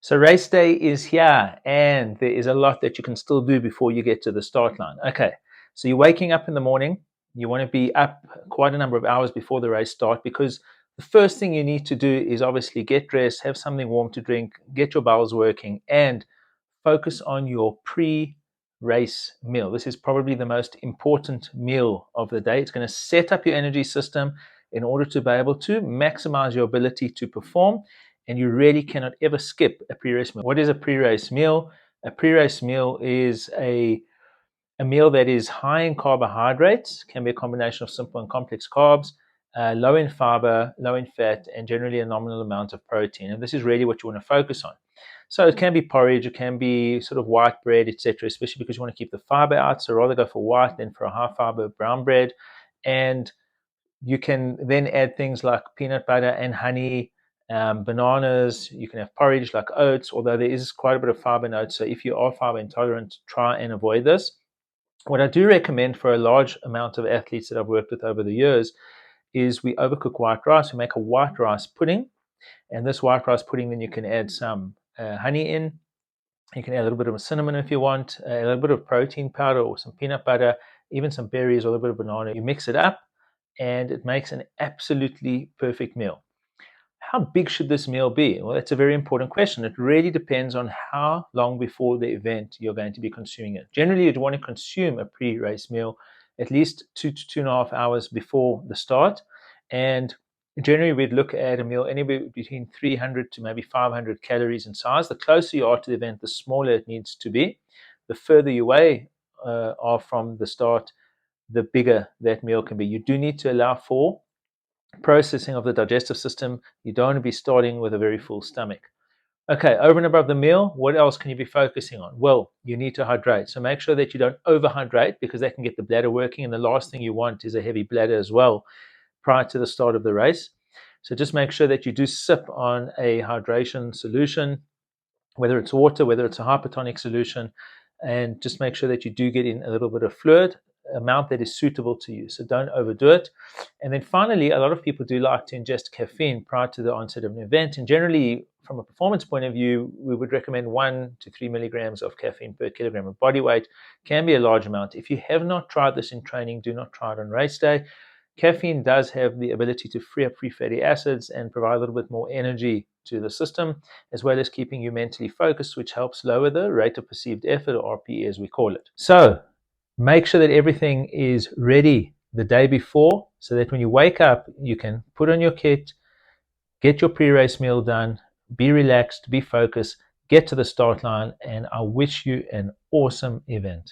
So race day is here, and there is a lot that you can still do before you get to the start line. Okay, so you're waking up in the morning. You want to be up quite a number of hours before the race start, because the first thing you need to do is obviously get dressed, have something warm to drink, get your bowels working, and focus on your pre-race meal. This is probably the most important meal of the day. It's going to set up your energy system in order to be able to maximize your ability to perform, and you really cannot ever skip a pre-race meal. What is a pre-race meal? A pre-race meal is a meal that is high in carbohydrates, can be a combination of simple and complex carbs, low in fiber, low in fat, and generally a nominal amount of protein. And this is really what you want to focus on. So it can be porridge, it can be sort of white bread, etc., especially because you want to keep the fiber out. So rather go for white than for a high fiber brown bread. And you can then add things like peanut butter and honey, bananas. You can have porridge like oats, although there is quite a bit of fiber in oats. So if you are fiber intolerant, try and avoid this. What I do recommend for a large amount of athletes that I've worked with over the years is we overcook white rice. We make a white rice pudding. And this white rice pudding, then you can add some honey in. You can add a little bit of cinnamon if you want, a little bit of protein powder or some peanut butter, even some berries or a little bit of banana. You mix it up and it makes an absolutely perfect meal. How big should this meal be? Well, that's a very important question. It really depends on how long before the event you're going to be consuming it. Generally, you'd want to consume a pre-race meal at least 2 to 2.5 hours before the start. And generally, we'd look at a meal anywhere between 300 to maybe 500 calories in size. The closer you are to the event, the smaller it needs to be. The further you away are from the start, the bigger that meal can be. You do need to allow for processing of the digestive system. You don't want to be starting with a very full stomach. Okay, over and above the meal, what else can you be focusing on? Well, you need to hydrate. So make sure that you don't overhydrate, because that can get the bladder working. And the last thing you want is a heavy bladder as well prior to the start of the race. So just make sure that you do sip on a hydration solution, whether it's water, whether it's a hypertonic solution, and just make sure that you do get in a little bit of fluid, amount that is suitable to you. So don't overdo it. And then finally, a lot of people do like to ingest caffeine prior to the onset of an event. And generally, from a performance point of view, we would recommend 1 to 3 milligrams of caffeine per kilogram of body weight. Can be a large amount. If you have not tried this in training, do not try it on race day. Caffeine does have the ability to free up free fatty acids and provide a little bit more energy to the system, as well as keeping you mentally focused, which helps lower the rate of perceived effort, or RPE as we call it. So make sure that everything is ready the day before, so that when you wake up, you can put on your kit, get your pre-race meal done, be relaxed, be focused, get to the start line, and I wish you an awesome event.